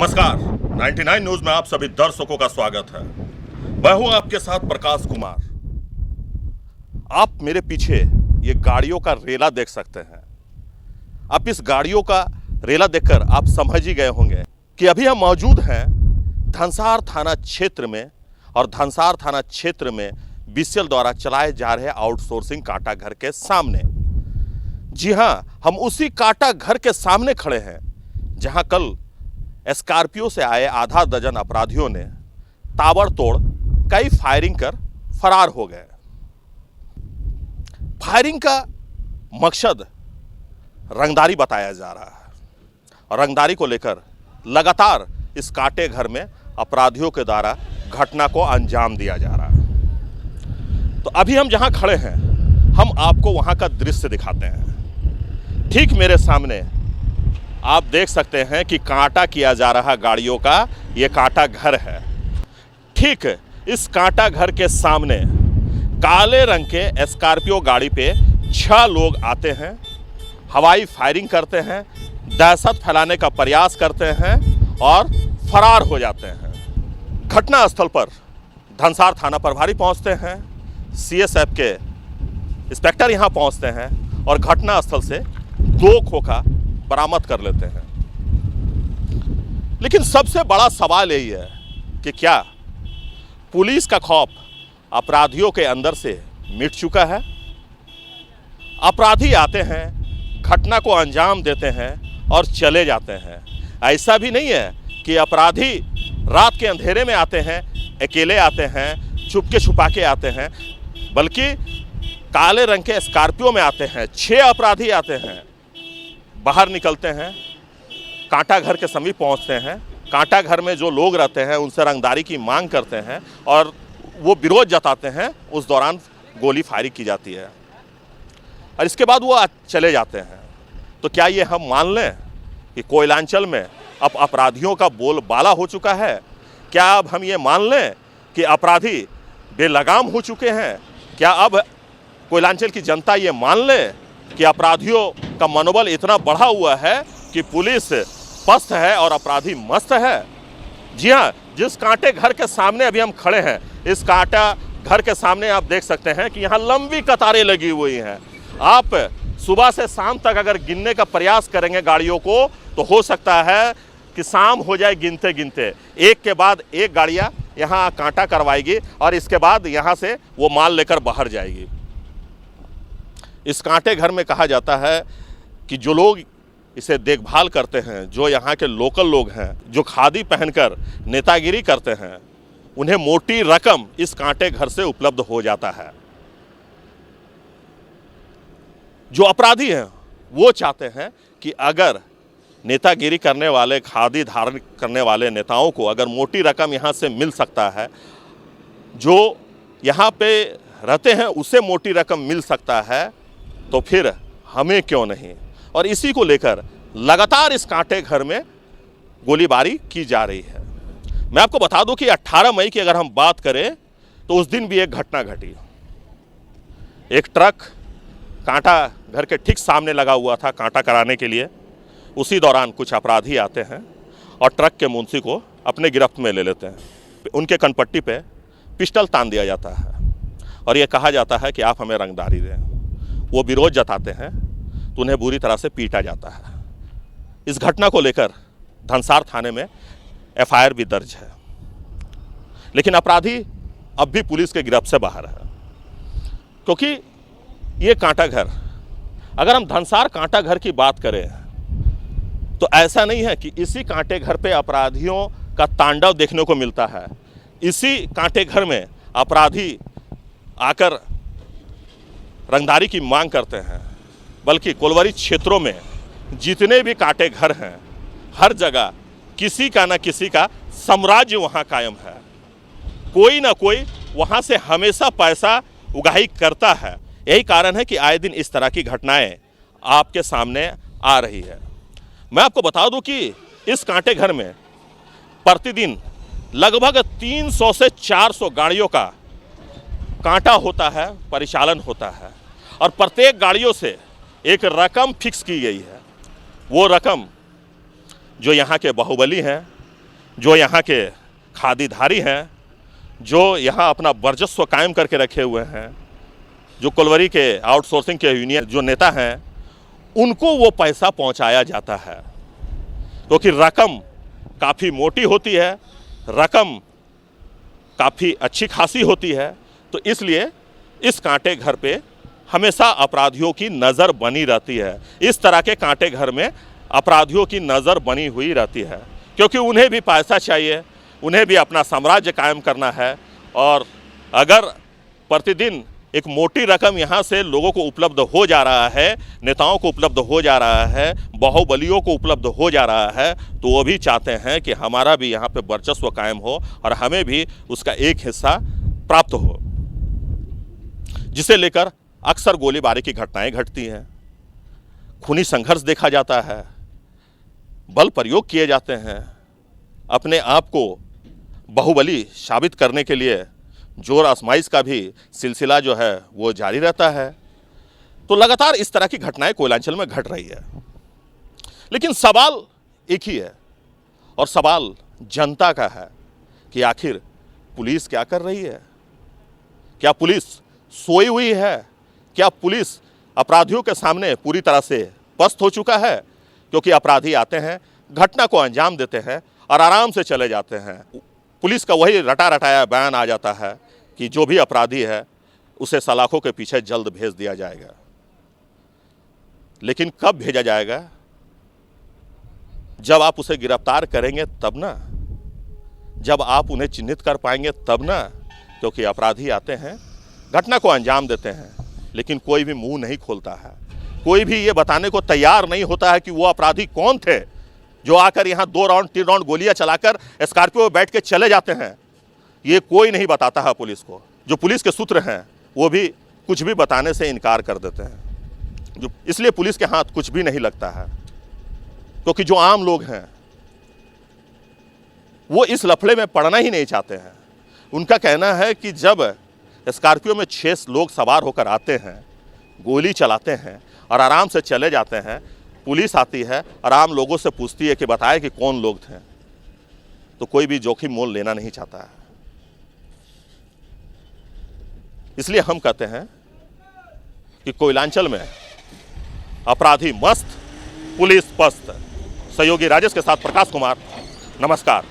नमस्कार, 99 न्यूज में आप सभी दर्शकों का स्वागत है। मैं हूं आपके साथ प्रकाश कुमार। आप मेरे पीछे ये गाड़ियों का रेला देख सकते हैं। आप इस गाड़ियों का रेला देखकर आप समझ ही गए होंगे कि अभी हम मौजूद हैं धनसार थाना क्षेत्र में, और धनसार थाना क्षेत्र में बीसीएल द्वारा चलाए जा रहे आउटसोर्सिंग कांटा घर के सामने। जी हां, हम उसी कांटा घर के सामने खड़े हैं जहां कल स्कॉर्पियो से आए आधा दर्जन अपराधियों ने ताबड़तोड़ कई फायरिंग कर फरार हो गए। फायरिंग का मकसद रंगदारी बताया जा रहा है, और रंगदारी को लेकर लगातार इस कांटे घर में अपराधियों के द्वारा घटना को अंजाम दिया जा रहा है। तो अभी हम जहां खड़े हैं, हम आपको वहां का दृश्य दिखाते हैं। ठीक मेरे सामने आप देख सकते हैं कि कांटा किया जा रहा गाड़ियों का ये कांटा घर है। ठीक इस कांटा घर के सामने काले रंग के स्कॉर्पियो गाड़ी पे 6 लोग आते हैं, हवाई फायरिंग करते हैं, दहशत फैलाने का प्रयास करते हैं और फरार हो जाते हैं। घटना स्थल पर धनसार थाना प्रभारी पहुंचते हैं, सीएसएफ के इंस्पेक्टर यहां पहुंचते हैं और घटना स्थल से 2 खोखा बरामद कर लेते हैं। लेकिन सबसे बड़ा सवाल यही है कि क्या पुलिस का खौफ अपराधियों के अंदर से मिट चुका है? अपराधी आते हैं, घटना को अंजाम देते हैं और चले जाते हैं। ऐसा भी नहीं है कि अपराधी रात के अंधेरे में आते हैं, अकेले आते हैं, छुपके छुपा के आते हैं, बल्कि काले रंग के स्कॉर्पियो में आते हैं। 6 अपराधी आते हैं, बाहर निकलते हैं, कांटा घर के समीप पहुंचते हैं। कांटा घर में जो लोग रहते हैं उनसे रंगदारी की मांग करते हैं और वो विरोध जताते हैं। उस दौरान गोली फायरिंग की जाती है और इसके बाद वो चले जाते हैं। तो क्या ये हम मान लें कि कोयलांचल में अब अपराधियों का बोलबाला हो चुका है? क्या अब हम ये मान लें कि अपराधी बेलगाम हो चुके हैं? क्या अब कोयलांचल की जनता ये मान ले कि अपराधियों का मनोबल इतना बढ़ा हुआ है कि पुलिस पस्त है और अपराधी मस्त है? जी हाँ, जिस कांटे घर के सामने अभी हम खड़े हैं, इस कांटा घर के सामने आप देख सकते हैं कि यहाँ लंबी कतारें लगी हुई हैं। आप सुबह से शाम तक अगर गिनने का प्रयास करेंगे गाड़ियों को, तो हो सकता है कि शाम हो जाए गिनते गिनते। एक के बाद एक गाड़ियाँ यहाँ कांटा करवाएगी और इसके बाद यहाँ से वो माल लेकर बाहर जाएगी। इस कांटे घर में कहा जाता है कि जो लोग इसे देखभाल करते हैं, जो यहाँ के लोकल लोग हैं, जो खादी पहनकर नेतागिरी करते हैं, उन्हें मोटी रकम इस कांटे घर से उपलब्ध हो जाता है। जो अपराधी हैं वो चाहते हैं कि अगर नेतागिरी करने वाले, खादी धारण करने वाले नेताओं को अगर मोटी रकम यहाँ से मिल सकता है, जो यहाँ पे रहते हैं उसे मोटी रकम मिल सकता है, तो फिर हमें क्यों नहीं? और इसी को लेकर लगातार इस कांटे घर में गोलीबारी की जा रही है। मैं आपको बता दूं कि 18 मई की अगर हम बात करें तो उस दिन भी एक घटना घटी। एक ट्रक कांटा घर के ठीक सामने लगा हुआ था कांटा कराने के लिए। उसी दौरान कुछ अपराधी आते हैं और ट्रक के मुंशी को अपने गिरफ्त में ले लेते हैं। उनके कनपट्टी पे पिस्टल तान दिया जाता है और ये कहा जाता है कि आप हमें रंगदारी दें। वो विरोध जताते हैं तो उन्हें बुरी तरह से पीटा जाता है। इस घटना को लेकर धनसार थाने में एफआईआर भी दर्ज है, लेकिन अपराधी अब भी पुलिस के गिरफ्त से बाहर है। क्योंकि ये कांटा घर, अगर हम धनसार कांटा घर की बात करें तो ऐसा नहीं है कि इसी कांटे घर पे अपराधियों का तांडव देखने को मिलता है। इसी कांटे घर में अपराधी आकर रंगदारी की मांग करते हैं, बल्कि कोलवरी क्षेत्रों में जितने भी कांटे घर हैं, हर जगह किसी का ना किसी का साम्राज्य वहाँ कायम है। कोई ना कोई वहाँ से हमेशा पैसा उगाही करता है। यही कारण है कि आए दिन इस तरह की घटनाएं आपके सामने आ रही है। मैं आपको बता दूं कि इस कांटे घर में प्रतिदिन लगभग 300 से 400 गाड़ियों का कांटा होता है, परिचालन होता है, और प्रत्येक गाड़ियों से एक रकम फिक्स की गई है। वो रकम जो यहाँ के बाहुबली हैं, जो यहाँ के खादीधारी हैं, जो यहाँ अपना वर्चस्व कायम करके रखे हुए हैं, जो कोलवरी के आउटसोर्सिंग के यूनियन जो नेता हैं, उनको वो पैसा पहुँचाया जाता है, क्योंकि रकम काफ़ी मोटी होती है, रकम काफ़ी अच्छी खासी होती है। तो इसलिए इस कांटे घर पे हमेशा अपराधियों की नज़र बनी रहती है। इस तरह के कांटे घर में अपराधियों की नज़र बनी हुई रहती है, क्योंकि उन्हें भी पैसा चाहिए, उन्हें भी अपना साम्राज्य कायम करना है। और अगर प्रतिदिन एक मोटी रकम यहाँ से लोगों को उपलब्ध हो जा रहा है, नेताओं को उपलब्ध हो जा रहा है, बाहुबलियों को उपलब्ध हो जा रहा है, तो वो भी चाहते हैं कि हमारा भी यहाँ पे वर्चस्व कायम हो और हमें भी उसका एक हिस्सा प्राप्त हो, जिसे लेकर अक्सर गोलीबारी की घटनाएं घटती हैं, खूनी संघर्ष देखा जाता है, बल प्रयोग किए जाते हैं। अपने आप को बाहुबली साबित करने के लिए जोर आजमाइश का भी सिलसिला जो है वो जारी रहता है। तो लगातार इस तरह की घटनाएं कोयलांचल में घट रही है, लेकिन सवाल एक ही है, और सवाल जनता का है कि आखिर पुलिस क्या कर रही है? क्या पुलिस सोई हुई है? क्या पुलिस अपराधियों के सामने पूरी तरह से पस्त हो चुका है? क्योंकि अपराधी आते हैं, घटना को अंजाम देते हैं और आराम से चले जाते हैं। पुलिस का वही रटा रटाया बयान आ जाता है कि जो भी अपराधी है उसे सलाखों के पीछे जल्द भेज दिया जाएगा। लेकिन कब भेजा जाएगा? जब आप उसे गिरफ्तार करेंगे तब ना, जब आप उन्हें चिन्हित कर पाएंगे तब ना। क्योंकि अपराधी आते हैं, घटना को अंजाम देते हैं, लेकिन कोई भी मुंह नहीं खोलता है, कोई भी ये बताने को तैयार नहीं होता है कि वो अपराधी कौन थे जो आकर यहाँ 2 राउंड 3 राउंड गोलियां चलाकर स्कॉर्पियो में बैठ के चले जाते हैं। ये कोई नहीं बताता है पुलिस को। जो पुलिस के सूत्र हैं वो भी कुछ भी बताने से इनकार कर देते हैं। जो इसलिए पुलिस के हाथ कुछ भी नहीं लगता है, क्योंकि जो आम लोग हैं वो इस लफड़े में पड़ना ही नहीं चाहते हैं। उनका कहना है कि जब स्कॉर्पियो में 6 लोग सवार होकर आते हैं, गोली चलाते हैं और आराम से चले जाते हैं, पुलिस आती है और आम लोगों से पूछती है कि बताए कि कौन लोग थे, तो कोई भी जोखिम मोल लेना नहीं चाहता है। इसलिए हम कहते हैं कि कोयलांचल में अपराधी मस्त, पुलिस पस्त। सहयोगी राजेश के साथ प्रकाश कुमार, नमस्कार।